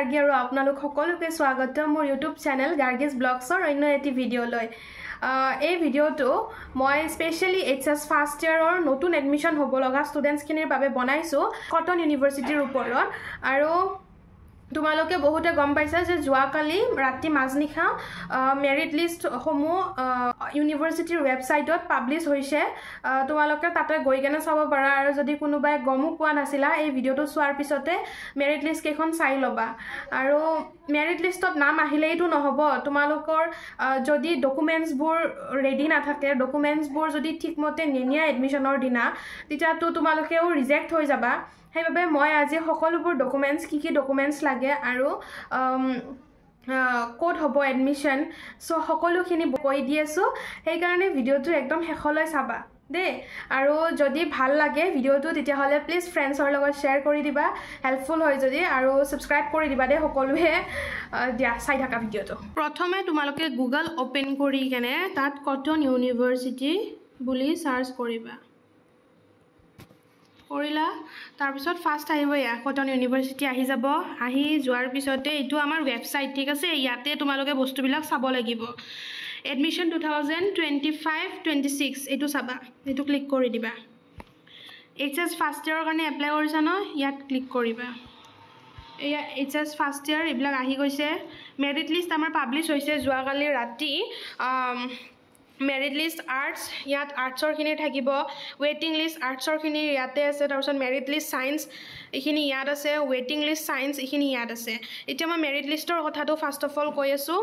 গাৰ্গী আৰু আপোনালোক সকলোকে স্বাগত মোৰ ইউটিউব চেনেল গাৰ্গীজ ব্লগছৰ অন্য এটি ভিডিঅ' লৈ এই ভিডিঅ'টো মই স্পেশালি এইচএস ফাৰ্ষ্ট ইয়াৰৰ নতুন এডমিশন হ'ব লগা ষ্টুডেণ্টছখিনিৰ বাবে বনাইছো কটন ইউনিভাৰ্চিটিৰ ওপৰত আৰু তোমালোকে বহুতে গম পাইছা যে যোৱাকালি ৰাতি মাজনিখা মেৰিট লিষ্ট সমূহ ইউনিভাৰ্চিটিৰ ৱেবছাইটত পাব্লিছ হৈছে তোমালোকে তাতে গৈ কেনে চাব পাৰা আৰু যদি কোনোবাই গমো পোৱা নাছিলা এই ভিডিঅ'টো চোৱাৰ পিছতে মেৰিট লিষ্ট কেখন চাই ল'বা আৰু মেৰিট লিষ্টত নাম আহিলেইটো নহ'ব তোমালোকৰ যদি ডকুমেণ্টছবোৰ ৰেডি নাথাকে ডকুমেণ্টছবোৰ যদি ঠিকমতে নিনিয়া এডমিশনৰ দিনা তেতিয়াতো তোমালোকেও ৰিজেক্ট হৈ যাবা সেইবাবে মই আজি সকলোবোৰ ডকুমেণ্টছ কি ডকুমেণ্টছ লাগে আৰু কোড হ'ব এডমিশন সো সকলোখিনি কৈ দি আছো সেইকাৰণে ভিডিঅ'টো একদম শেষলৈ চাবা দে আৰু যদি ভাল লাগে ভিডিঅ'টো তেতিয়াহ'লে প্লিজ ফ্ৰেণ্ডছৰ লগত শ্বেয়াৰ কৰি দিবা হেল্পফুল হয় যদি আৰু সাবস্ক্ৰাইব কৰি দিবা দে সকলোৱে দিয়া চাই থাকা ভিডিঅ'টো প্ৰথমে তোমালোকে গুগল ওপেন কৰি কেনে তাত কটন ইউনিভাৰ্চিটি বুলি সাৰ্চ কৰিবা কৰিলা তাৰ পিছত ফাৰ্স্ট আহিব ইয়া কটন ইউনিভাৰ্চিটি আহি যাব আহি যোৱাৰ পিছতে এটো আমাৰ ৱেবছাইট ঠিক আছে ইয়াতে তোমালোকে বস্তুবিলাক চাব লাগিব এডমিশন 2025-26 এটো চাবা এটো ক্লিক কৰি দিবা এইচএস ফাৰ্স্ট ইয়াৰৰ কাৰণে এপ্লাই কৰিছা ন ইয়াত ক্লিক কৰিবা এয়া এইচএস ফাৰ্স্ট ইয়াৰ ইবিলাক আহি গৈছে মেৰিট লিষ্ট আমাৰ পাব্লিছ হৈছে যোৱাকালি ৰাতি মেৰিট লিষ্ট আৰ্টছ ইয়াত আৰ্টছৰ খিনি থাকিব ৱেটিং লিষ্ট আৰ্টছৰ খিনি ইয়াতে আছে তাৰ পিছত মেৰিট লিষ্ট সায়েন্স এখিনি ইয়াত আছে ৱেটিং লিষ্ট সায়েন্স এখিনি ইয়াত আছে এতিয়া মই মেৰিট লিষ্টৰ কথাটো ফাৰ্স্ট অফ অল কৈ আছো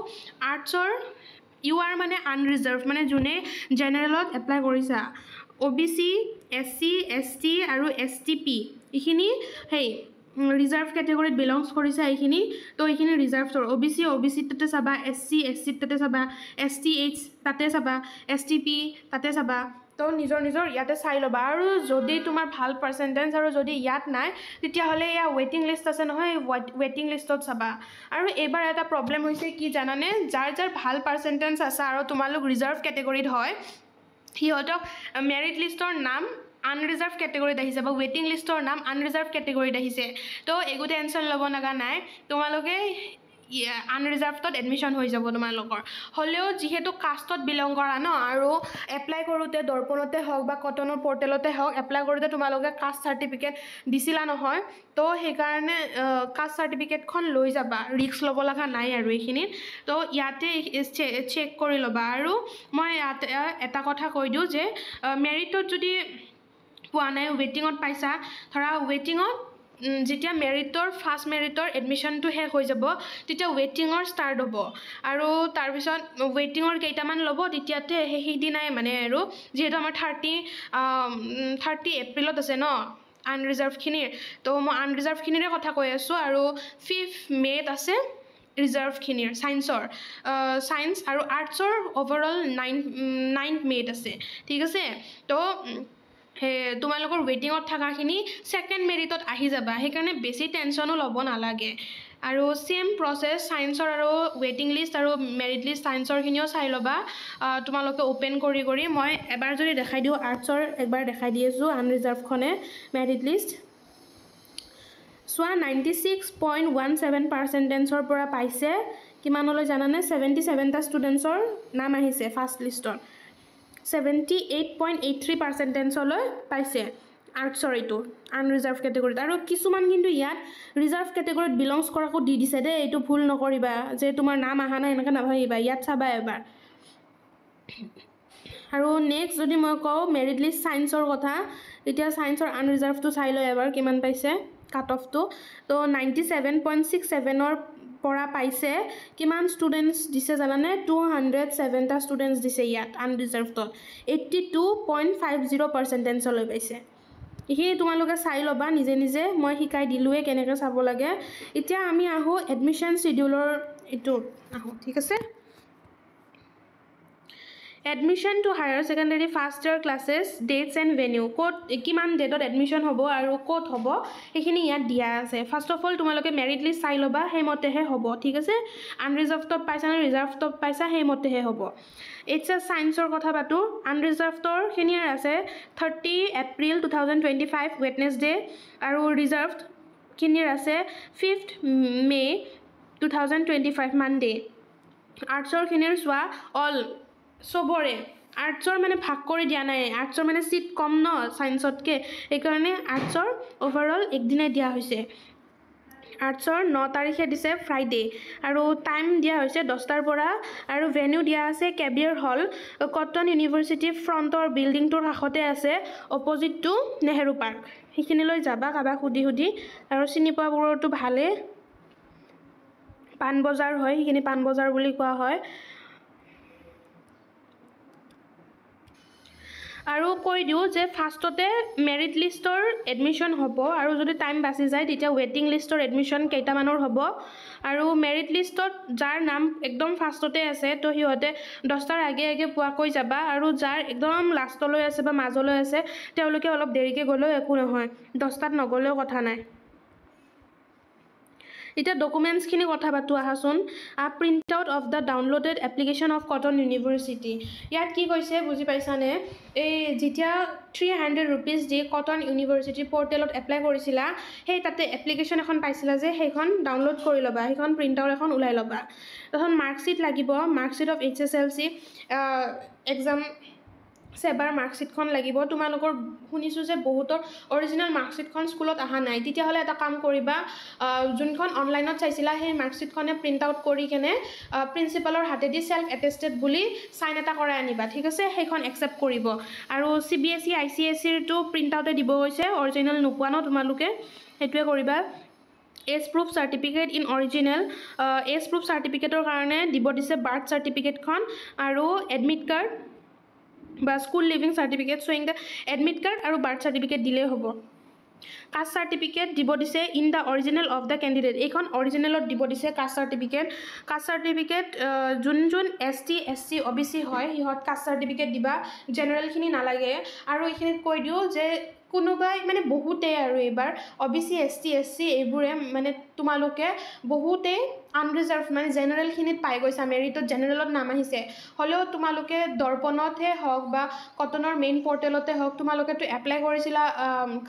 আৰ্টছৰ ইউ আৰ মানে আনৰিজাৰ্ভ মানে যোনে জেনেৰেলত এপ্লাই কৰিছা ওবিসি এসসি এসটি আৰু এসটিপি এখিনি হেই ৰিজাৰ্ভ ক্যাটেগৰীত বিলংস কৰিছে এইখিনি তো এইখিনি ৰিজাৰ্ভৰ ওবিসি তাতে চাবা এসসি এসটি তাতে চাবা এসটিএইচ তাতে চাবা এসটিপি তাতে চাবা তো নিজৰ ইয়াতে চাই লবা আৰু যদি তোমাৰ ভাল পাৰ্সেন্টেজ আৰু যদি ইয়াত নাই তেতিয়া হলে ইয়া ৱেটিং লিষ্ট আছে নহয় ৱেটিং লিষ্টত চাবা আৰু এবাৰ এটা প্ৰবলেম হৈছে কি জানানে যাৰ ভাল পাৰ্সেন্টেজ আছে আৰু তোমালোক ৰিজাৰ্ভ ক্যাটেগৰীত হয় হিহঁতক মেৰিট লিষ্টৰ নাম আনৰিজাৰ্ভ ক্যাটেগৰীত আহিছে বা ৱেটিং লিষ্টৰ নাম আনৰিজাৰ্ভ ক্যাটেগৰীত আহিছে তো এগু টেনশন লব লগা নাই তোমালোকে আনৰিজাৰ্ভত এডমিশন হৈ যাব তোমালোকৰ হলেও যেহেতু কাষ্টত বিলং কৰা ন আৰু এপ্লাই কৰোতে দৰ্পণতে হওক বা কটনৰ পৰ্টেলতে হওক এপ্লাই কৰোতে তোমালোকে কাষ্ট সাৰ্টিফিকেট দিছিলা নহয় তো সেই কাৰণে কাষ্ট সাৰ্টিফিকেটখন লৈ যাবা ৰিস্ক লব লগা নাই আৰু এইখিনি তো ইয়াতে চেক কৰি লবা আৰু মই ইয়াতে এটা কথা কৈ দিও যে মেৰিটত যদি পোৱা নাই ৱেটিঙত পাইছা ধৰা ৱেটিঙত যেতিয়া মেৰিটৰ ফাৰ্স্ট মেৰিটৰ এডমিশনটো শেষ হৈ যাব তেতিয়া ৱেটিঙৰ ষ্টাৰ্ট হ'ব আৰু তাৰ পিছত ৱেটিঙৰ কেইটামান ল'ব তেতিয়াতে সেই দিনাই মানে আৰু যেহেতু আমাৰ 30 এপ্ৰিলত আছে ন আনৰিজাৰ্ভ খিনিৰ তো মই আনৰিজাৰ্ভ খিনিৰে কথা কৈ আছো আৰু 5 মেত আছে ৰিজাৰ্ভ খিনিৰ সায়েন্স আৰু আৰ্টছৰ ওভাৰঅল 9 মেত আছে ঠিক আছে তো তোমালোকৰ ৱেটিঙত থাকাখিনি সেকেন্ড মেৰিটত আহি যাবা সেইকাৰণে বেছি টেনশনো ল'ব নালাগে আৰু সেম প্ৰসেস সায়েন্সৰ আৰু ৱেটিং লিষ্ট আৰু মেৰিট লিষ্ট সায়েন্সৰ খিনিও চাই ল'বা তোমালোকে ওপেন কৰি মই এবাৰ যদি দেখাই দিও আৰ্টছৰ একবাৰ দেখাই দি আছো আনৰিজাৰ্ভ খনে মেৰিট লিষ্ট সোৱা 96.17% পৰা পাইছে কিমানলৈ জানানে 77 টা ষ্টুডেন্টছৰ নাম আহিছে ফাৰ্স্ট লিষ্টত 78.83% লৈ পাইছে আৰ্টছৰ এইটো আনৰিজাৰ্ভ ক্যাটেগৰীত আৰু কিছুমান কিন্তু ইয়াত ৰিজাৰ্ভ ক্যাটেগৰীত বিলংস কৰাকো দি দিছে দে এইটো ভুল নকৰিবা যে তোমাৰ নাম আহা নাই এনেকা নাভাবিবা ইয়াত চাবা এবাৰ আৰু নেক্সট যদি মই কও মেৰিট লিষ্ট সায়েন্সৰ কথা এতিয়া সায়েন্সৰ আনৰিজাৰ্ভটো চাই লয় এবাৰ কিমান পাইছে কাট অফটো তো 97.67 ৰ পৰা পাইছে কিমান ষ্টুডেন্টস দিছে জানানে 207 টা ষ্টুডেন্টস দিছে ইয়াত আনৰিজাৰ্ভত 82.50% লৈ পাইছে এইখিনি তোমালোকে চাই ল'বা নিজে মই শিকাই দিলোৱে কেনেকৈ চাব লাগে এতিয়া আমি আহো এডমিশন শিডিউলৰ এটো আহো ঠিক আছে admission to higher secondary first year classes dates and venue code কিমান ডেটত এডমিশন হ'ব আৰু কোড হ'ব এইখিনি ইয়াত দিয়া আছে ফাৰ্স্ট অফ অল তোমালোকে মেৰিট লিষ্ট চাই ল'বা হেমতেহে হ'ব ঠিক আছে আনৰিজাৰ্ভত পাইছা না ৰিজাৰ্ভত পাইছা হেমতেহে হ'ব এইচএস সায়েন্সৰ কথা পাতো আনৰিজাৰ্ভৰ খিনিৰ আছে 30 এপ্ৰিল 2025 ওয়েডনেসডে আৰু ৰিজাৰ্ভড খিনিৰ আছে 5th May 2025 Monday আৰ্টছৰ খিনিৰ চোৱা অল সবৰে আৰ্টছৰ মানে ভাগ কৰি দিয়া নাই আৰ্টছৰ মানে সিট কম ন সায়েন্সতকে এইকাৰণে আৰ্টছৰ ওভাৰঅল একদিনে দিয়া হৈছে আৰ্টছৰ 9 তাৰিখে দিছে ফ্ৰাইডে আৰু টাইম দিয়া হৈছে 10টাৰ পৰা আৰু ভেন্যু দিয়া আছে কেবিয়াৰ হল কটন ইউনিভাৰ্চিটি ফ্ৰণ্টৰ বিল্ডিংটোৰ কাষতে আছে অপজিট টু নেহেৰু পাৰ্ক সেইখিনিলৈ যাবা কাবাক সুধি আৰু চিনি পোৱাবোৰতো ভালে পান বজাৰ হয় সেইখিনি পান বজাৰ বুলি কোৱা হয় আৰু কৈ দিও যে ফাৰ্ষ্টতে মেৰিট লিষ্টৰ এডমিশন হ'ব আৰু যদি টাইম বাছি যায় তেতিয়া ৱেটিং লিষ্টৰ এডমিশন কেইটামানৰ হ'ব আৰু মেৰিট লিষ্টত যাৰ নাম একদম ফাৰ্ষ্টতে আছে তো হিহতে 10টাৰ আগে পোৱাকৈ যাবা আৰু যাৰ একদম লাষ্টলৈ আছে বা মাজলৈ আছে তেওঁলোকে অলপ দেৰিকে গলেও একো নহয় 10টাত নগলেও কথা নাই এটা ডকুমেন্টস খিনি কথা পাতো আহাচোন আ print out of the downloaded application of cotton university ইয়াত কি কৈছে বুজি পাইছানে এই যেতিয়া 300 rupees দি কটন ইউনিভাৰ্চিটি পোৰ্টেলত এপ্লাই কৰিছিলা সেই তাতে এপ্লিকেশন এখন পাইছিলা যে সেইখন ডাউনলোড কৰি লবা সেইখন প্ৰিন্ট আউট এখন উলাই লবা তখন মাৰ্কশিট লাগিব মাৰ্কশিট অফ HSLC এক্সাম সেবাৰ মাৰ্কশিটখন লাগিব তোমালোকৰ শুনিছো যে বহুতৰ অৰিজিনাল মাৰ্কশিটখন স্কুলত আহা নাই তেতিয়া হলে এটা কাম কৰিবা যোনখন অনলাইনত চাইছিলা সেই মাৰ্কশিটখনে প্ৰিন্ট আউট কৰি কেনে প্ৰিন্সিপালৰ হাতেদি সেলফ এটেস্টেড বুলি সাইন এটা কৰাই আনিবা ঠিক আছে সেইখন একসেপ্ট কৰিব আৰু CBSE ICSE টো প্ৰিন্ট আউটে দিব হৈছে অৰিজিনাল নোপোৱা ন তোমালোকে হেতুৱে কৰিবা age proof certificate in original age proof সাৰ্টিফিকেটৰ কাৰণে দিব দিছে বাৰ্থ সাৰ্টিফিকেটখন আৰু এডমিট কাৰ্ড বা school leaving certificate showing the admit card আৰু বাৰ্থ সাৰ্টিফিকেট দিলে হ'ব কাষ্ট সাৰ্টিফিকেট দিব দিছে in the original of the candidate এইখন অৰিজিনালত দিব দিছে কাষ্ট সাৰ্টিফিকেট যোন ST SC OBC হয় হিহত কাষ্ট সাৰ্টিফিকেট দিবা জেনাৰেল খিনি নালাগে আৰু এইখিনিত কৈ দিও যে কোনোবাই মানে বহুতে আৰু এবাৰ OBC ST SC এইবোৰে মানে তোমালোকে বহুতে আনৰিজাৰ্ভ মানে জেনাৰেল খিনিত পাই গৈছা মেৰিটত জেনাৰেলত নাম আহিছে হলেও তোমালোকে দৰ্পণতে হওক বা কটনৰ মেইন পোৰ্টেলতে হওক তোমালোকে তো এপ্লাই কৰিছিলা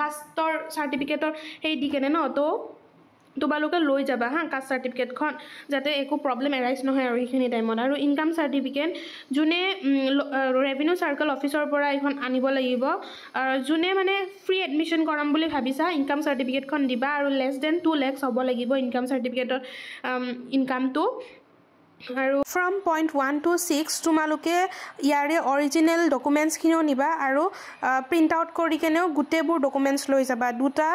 কাষ্টৰ সাৰ্টিফিকেটৰ সেই দিকেনে ন তো তোমালোকে লৈ যাবা হা কাষ্ট সাৰ্টিফিকেটখন যাতে একো প্ৰবলেম এৰাইজ নহয় আৰু এইখিনি টাইমত আৰু ইনকাম সাৰ্টিফিকেট যোনে ৰেভিনিউ সাৰ্কেল অফিচৰ পৰা এখন আনিব লাগিব যোনে মানে ফ্ৰী এডমিশন কৰাম বুলি ভাবিছা ইনকাম সাৰ্টিফিকেটখন দিবা আৰু লেছ দেন 2 লাখ হ'ব লাগিব ইনকাম সাৰ্টিফিকেটৰ ইনকামটো আৰু ফ্ৰম পইণ্ট 1 to 6 তোমালোকে ইয়াৰে অৰিজিনেল ডকুমেন্টস খিনিও নিবা আৰু প্ৰিন্ট আউট কৰি কেনেও গুটেবোৰ ডকুমেন্টস লৈ যাবা দুটা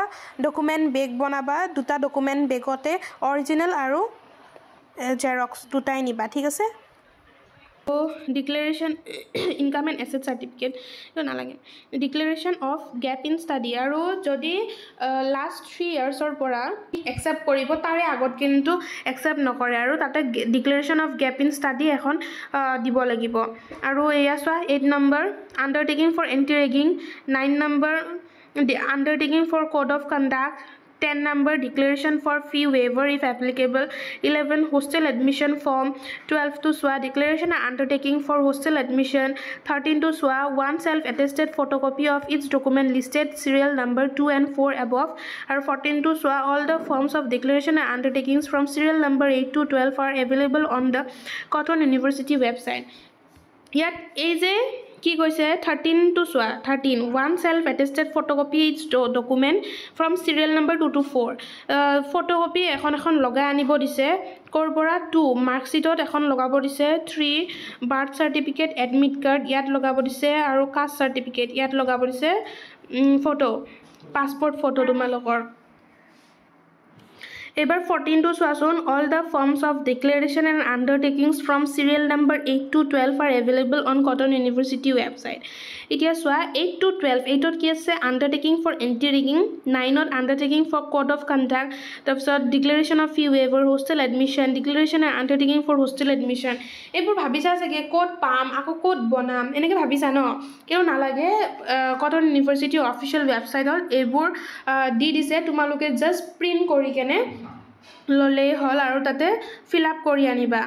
ডকুমেন্ট বেগ বনাবা দুটা ডকুমেন্ট বেগতে অৰিজিনেল আৰু জেৰক্স দুটাই নিবা ঠিক আছে declaration income and asset certificate নালাগে declaration of gap in study আৰু যদি লাষ্ট 3 ইয়াৰ্ছৰ পৰা একসেপ্ট কৰিব তাৰে আগত কিন্তু একসেপ্ট নকৰে আৰু তাতে declaration of gap in study এখন দিব লাগিব আৰু এয়া চোৱা 8 number undertaking for anti ragging 9 number undertaking for code of conduct 10 number declaration for fee waiver if applicable 11 hostel admission form 12 to SWA declaration and undertaking for hostel admission 13 to SWA one self attested photocopy of each document listed serial number 2 and 4 above or 14 to SWA all the forms of declaration and undertakings from serial number 8 to 12 are available on the Cotton University website yet is a কি কৈছে 13 to SWA 13 one self attested photocopy each document from serial number 2 to 4 photocopy এখন লগাই আনিব দিছে কৰপৰা 2 মাৰ্কশিটত এখন লগাব দিছে 3 বাৰ্থ সাৰ্টিফিকেট এডমিট কাৰ্ড ইয়াত লগাব দিছে আৰু কাষ্ট সাৰ্টিফিকেট ইয়াত লগাব দিছে ফটো পাসপোৰ্ট ফটো তোমালোকৰ এবাৰ 14 to চোৱাচোন all the forms of declaration and undertakings from serial number 8 to 12 are available on Cotton University website এতিয়া চোৱা 8 to 12 8ত কি আছে undertaking for anti ragging 9ত undertaking for code of conduct তাৰপিছত declaration of fee waiver hostel admission declaration and undertaking for hostel admission এইবোৰ ভাবিছা চাগে code পাম আকৌ কোড বনাম এনেকে ভাবিছা ন কেও নালাগে Cotton University অফিশিয়াল ওয়েবসাইটত এইবোৰ দি দিছে তোমালোকে জাস্ট প্ৰিন্ট কৰি কেনে ললে হল আৰু তাতে ফিল আপ কৰি আনিবা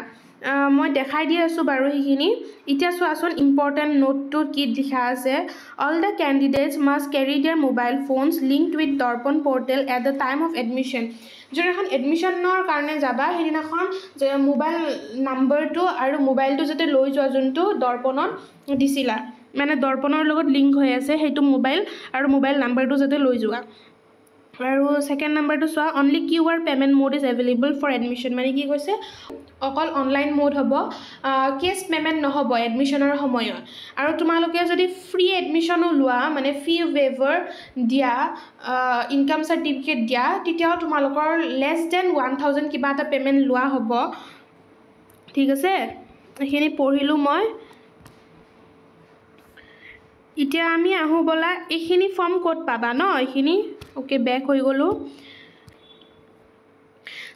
মই দেখাই দি আছোঁ বাৰু সেইখিনি এতিয়া চোৱাচোন ইম্পৰ্টেণ্ট নোটটো কি লিখা আছে all the candidates must carry their mobile phones linked with Darpan portal at the time of admission যোনদিনাখন এডমিশ্যনৰ কাৰণে যাবা সেইদিনাখন যে মোবাইল নাম্বাৰটো আৰু মোবাইলটো যাতে লৈ যোৱা যোনটো দৰ্পণত দিছিলা মানে দৰ্পণৰ লগত লিংক হৈ আছে সেইটো মোবাইল আৰু মোবাইল নাম্বাৰটো যাতে লৈ যোৱা আৰু সেকেন্ড নাম্বাৰটো চোৱা only QR payment mode is available for admission মানে কি কৈছে অকল অনলাইন মোড হ'ব কেছ পেমেণ্ট নহ'ব এডমিশ্যনৰ সময়ত আৰু তোমালোকে যদি ফ্ৰী এডমিশ্যনো লোৱা মানে ফি ৱেভাৰ দিয়া ইনকাম চাৰ্টিফিকেট দিয়া তেতিয়াও তোমালোকৰ লেছ দেন 1000 কিবা এটা পেমেণ্ট লোৱা হ'ব ঠিক আছে এইখিনি পঢ়িলোঁ মই এতিয়া আমি আহোঁ বলা এইখিনি ফৰ্ম ক'ত পাবা ন এইখিনি ওকে বেক হৈ গ'লোঁ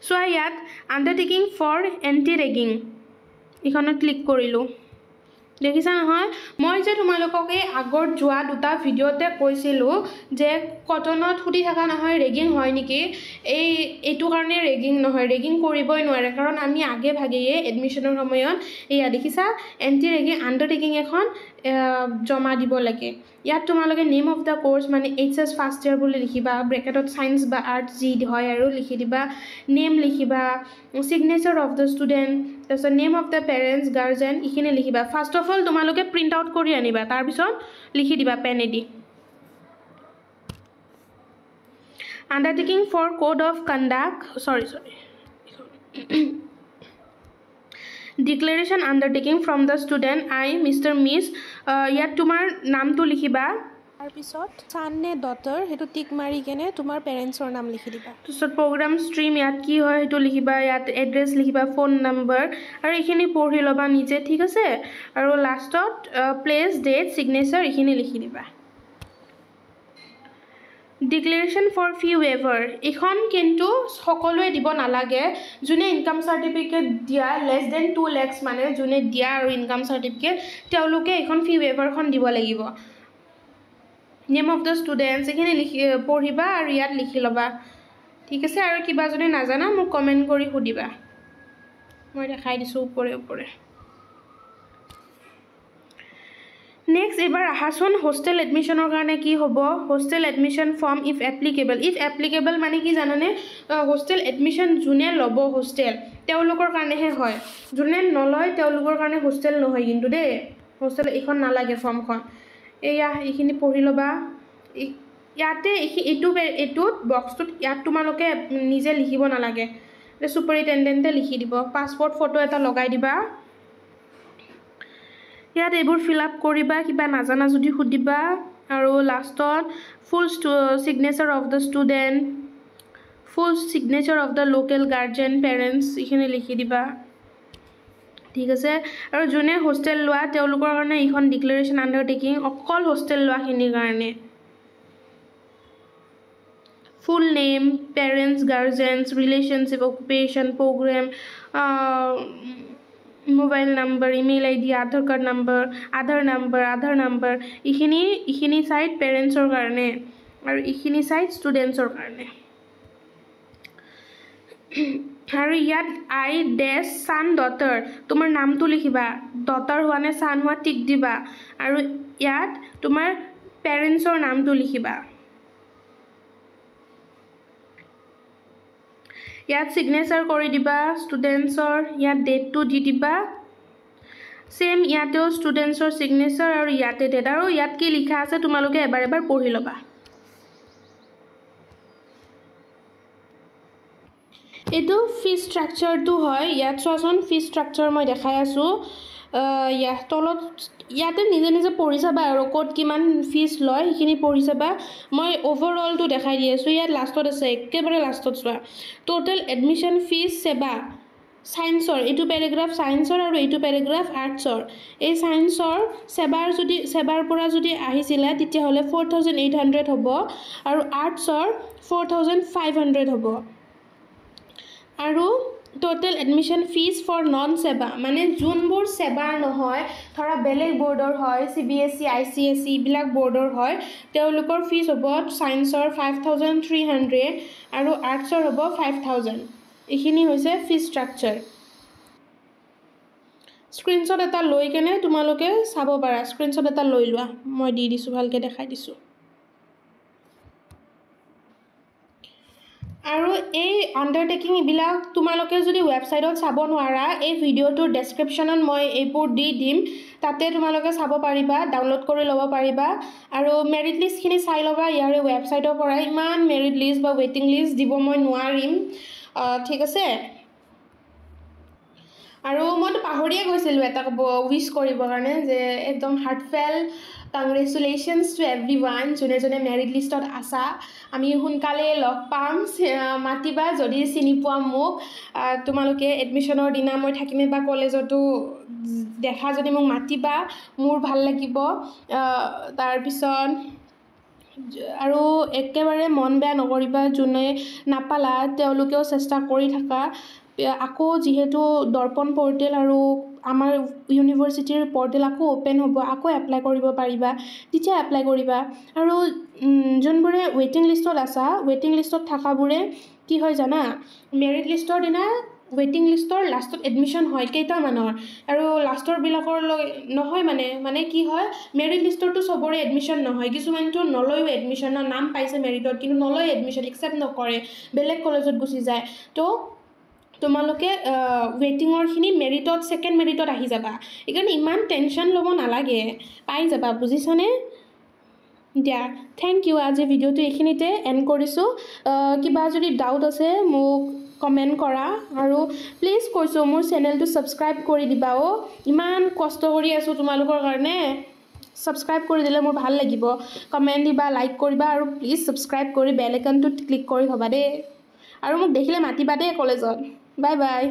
সো ইয়াত আণ্ডাৰটেকিং ফৰ এণ্টি ৰেগিং এইখনত ক্লিক কৰিলোঁ দেখিছা নহয় মই যে তোমালোকক এই আগত যোৱা দুটা ভিডিঅ'তে কৈছিলোঁ যে কটনত সুধি থকা নহয় ৰেগিং হয় নেকি এইটো কাৰণে ৰেগিং নহয় ৰেগিং কৰিবই নোৱাৰে কাৰণ আমি আগে ভাগেয়ে এডমিশ্যনৰ সময়ত এয়া দেখিছা এণ্টি ৰেগিং আণ্ডাৰটেকিং এখন জমা দিব লাগে ইয়াত তোমালোকে নেম অফ দ্য কোৰ্চ মানে HS ফাৰ্ষ্ট ইয়াৰ বুলি লিখিবা ব্ৰেকেটত সায়েন্স বা আৰ্টছ যি হয় আৰু লিখি দিবা নেম লিখিবা সিগনেচাৰ অফ দ্য ষ্টুডেণ্ট তাৰপিছত name of the parents guardian এইখিনি লিখিবা ফাৰ্ষ্ট অফ অল তোমালোকে প্ৰিণ্ট আউট কৰি আনিবা তাৰপিছত লিখি দিবা পেনেদি undertaking for code of conduct sorry declaration undertaking from the student I mister miss ইয়াত তোমাৰ নামটো লিখিবা তাৰপিছত ছান নে ডটাৰ সেইটো টিক মাৰি কেনে তোমাৰ পেৰেণ্টছৰ নাম লিখি দিবা তাৰপিছত প্ৰগ্ৰাম ষ্ট্ৰীম ইয়াত কি হয় সেইটো লিখিবা ইয়াত এড্ৰেছ লিখিবা ফোন নম্বৰ আৰু এইখিনি পঢ়ি ল'বা নিজে ঠিক আছে আৰু লাষ্টত প্লেচ ডেট ছিগনেচাৰ এইখিনি লিখি দিবা ডিক্লেৰেশ্যন ফৰ ফি ৱেভাৰ এইখন কিন্তু সকলোৱে দিব নালাগে যোনে ইনকাম চাৰ্টিফিকেট দিয়া লেছ দেন 2 lakhs মানে যোনে দিয়া আৰু ইনকাম চাৰ্টিফিকেট তেওঁলোকে এইখন ফি ৱেভাৰখন দিব লাগিব নেম অফ দ্য ষ্টুডেণ্টছ এইখিনি লিখি পঢ়িবা আৰু ইয়াত লিখি ল'বা ঠিক আছে আৰু কিবা যদি নাজানা মোক কমেণ্ট কৰি সুধিবা মই দেখাই দিছোঁ ওপৰে ওপৰে নেক্সট এবাৰ আহাচোন হোষ্টেল এডমিশ্যনৰ কাৰণে কি হ'ব hostel admission form if applicable মানে কি জানানে হোষ্টেল এডমিশ্যন যোনে ল'ব হোষ্টেল তেওঁলোকৰ কাৰণেহে হয় যোনে নলয় তেওঁলোকৰ কাৰণে হোষ্টেল নহয় কিন্তু দেই হোষ্টেল এইখন নালাগে ফৰ্মখন এয়া এইখিনি পঢ়ি ল'বা ইয়াতে এইটোত বক্সটোত ইয়াত তোমালোকে নিজে লিখিব নালাগে ছুপাৰিনটেণ্ডেণ্টে লিখি দিব পাছপৰ্ট ফটো এটা লগাই দিবা ইয়াত এইবোৰ ফিল আপ কৰিবা কিবা নাজানা যদি সুধিবা আৰু লাষ্টত full signature of the student full signature of the local guardian parents এইখিনি লিখি দিবা ঠিক আছে আৰু যোনে হোষ্টেল লোৱা তেওঁলোকৰ কাৰণে এইখন ডিক্লেৰেশ্যন আণ্ডাৰটেকিং অকল হোষ্টেল লোৱাখিনিৰ কাৰণে full name parents guardians relationship occupation programme mobile number email ID Aadhaar card Aadhaar number এইখিনি চাইড পেৰেণ্টছৰ কাৰণে আৰু এইখিনি চাইড ষ্টুডেণ্টছৰ কাৰণে আৰু ইয়াত আই ডেছ ছান ডটাৰ তোমাৰ নামটো লিখিবা ডটাৰ হোৱা নে ছান হোৱা টিক দিবা আৰু ইয়াত তোমাৰ পেৰেণ্টছৰ নামটো লিখিবা ইয়াত ছিগনেচাৰ কৰি দিবা ষ্টুডেণ্টছৰ ইয়াত ডেটটো দি দিবা সেম ইয়াতেও ষ্টুডেণ্টছৰ ছিগনেচাৰ আৰু ইয়াতে ডেট আৰু ইয়াত কি লিখা আছে তোমালোকে এবাৰ পঢ়ি ল'বা এইটো ফি ষ্ট্ৰাকচাৰটো হয় ইয়াত চোৱাচোন ফি ষ্ট্ৰাকচাৰ মই দেখাই আছোঁ ইয়াত তলত ইয়াতে নিজে পঢ়ি চাবা আৰু ক'ত কিমান ফিজ লয় সেইখিনি পঢ়ি চাবা মই অভাৰঅলটো দেখাই দি আছোঁ ইয়াত লাষ্টত আছে একেবাৰে লাষ্টত চোৱা টোটেল এডমিশ্যন ফিজ সেৱা সায়েন্সৰ এইটো পেৰাগ্ৰাফ সায়েন্সৰ আৰু এইটো পেৰাগ্ৰাফ আৰ্টছৰ এই সায়েন্সৰ সেবাৰ পৰা যদি আহিছিলে তেতিয়াহ'লে 4800 হ'ব আৰু আৰ্টছৰ 4500 হ'ব আৰু total admission fees for non SEBA মানে যোনবোৰ সেৱাৰ নহয় ধৰা বেলেগ বৰ্ডৰ হয় CBSE ICSE এইবিলাক বৰ্ডৰ হয় তেওঁলোকৰ ফিজ হ'ব সায়েন্সৰ 5300 আৰু আৰ্টছৰ হ'ব 5000 এইখিনি হৈছে ফিজ ষ্ট্ৰাকচাৰ স্ক্ৰীনশ্বট এটা লৈ কেনে তোমালোকে চাব পাৰা স্ক্ৰীনশ্বট এটা লৈ লোৱা মই দি দিছোঁ ভালকৈ দেখাই দিছোঁ আৰু এই আণ্ডাৰটেকিং এইবিলাক তোমালোকে যদি ৱেবছাইটত চাব নোৱাৰা এই ভিডিঅ'টোৰ ডেছক্ৰিপশ্যনত মই এইবোৰ দি দিম তাতে তোমালোকে চাব পাৰিবা ডাউনলোড কৰি ল'ব পাৰিবা আৰু মেৰিট লিষ্টখিনি চাই ল'বা ইয়াৰে ৱেবছাইটৰ পৰা ইমান মেৰিট লিষ্ট বা ৱেইটিং লিষ্ট দিব মই নোৱাৰিম ঠিক আছে আৰু মইতো পাহৰিয়ে গৈছিলোঁ এটা ক'ব উইচ কৰিবৰ কাৰণে যে একদম হাৰ্টফেল কংগ্ৰেচুলেশ্যনছ টু এভৰিৱান যোনে যোনে মেৰিট লিষ্টত আছা আমি সোনকালে লগ পাম মাতিবা যদি চিনি পোৱা মোক তোমালোকে এডমিশ্যনৰ দিনা মই থাকিমেই বা কলেজতো দেখা যদি মোক মাতিবা মোৰ ভাল লাগিব তাৰপিছত আৰু একেবাৰে মন বেয়া নকৰিবা যোনে নাপালা তেওঁলোকেও চেষ্টা কৰি থাকা আকৌ যিহেতু দৰ্পণ পৰ্টেল আৰু আমাৰ ইউনিভাৰ্চিটিৰ পৰ্টেল আকৌ অ'পেন হ'ব আকৌ এপ্লাই কৰিব পাৰিবা তেতিয়া এপ্লাই কৰিবা আৰু যোনবোৰে ৱেইটিং লিষ্টত আছা ৱেইটিং লিষ্টত থকাবোৰে কি হয় জানা মেৰিট লিষ্টৰ দিনা ৱেইটিং লিষ্টৰ লাষ্টত এডমিশ্যন হয় কেইটামানৰ আৰু লাষ্টৰবিলাকৰ নহয় মানে কি হয় মেৰিট লিষ্টৰটো চবৰে এডমিশ্যন নহয় কিছুমানটো নলয়ও এডমিশ্যনৰ নাম পাইছে মেৰিটত কিন্তু নলয় এডমিশ্যন একচেপ্ট নকৰে বেলেগ কলেজত গুচি যায় তো তোমালোকে ৱেইটিঙৰখিনি মেৰিটত ছেকেণ্ড মেৰিটত আহি যাবা সেইকাৰণে ইমান টেনশ্যন ল'ব নালাগে পাই যাবা বুজিছানে দিয়া থেংক ইউ আজি ভিডিঅ'টো এইখিনিতে এণ্ড কৰিছোঁ কিবা যদি ডাউট আছে মোক কমেণ্ট কৰা আৰু প্লিজ কৈছোঁ মোৰ চেনেলটো ছাবস্ক্ৰাইব কৰি দিবা ইমান কষ্ট কৰি আছোঁ তোমালোকৰ কাৰণে ছাবস্ক্ৰাইব কৰি দিলে মোৰ ভাল লাগিব কমেণ্ট দিবা লাইক কৰিবা আৰু প্লিজ ছাবস্ক্ৰাইব কৰি বেল আইকনটোত ক্লিক কৰি থ'বা দেই আৰু মোক দেখিলে মাতিবা দেই কলেজত বাই বাই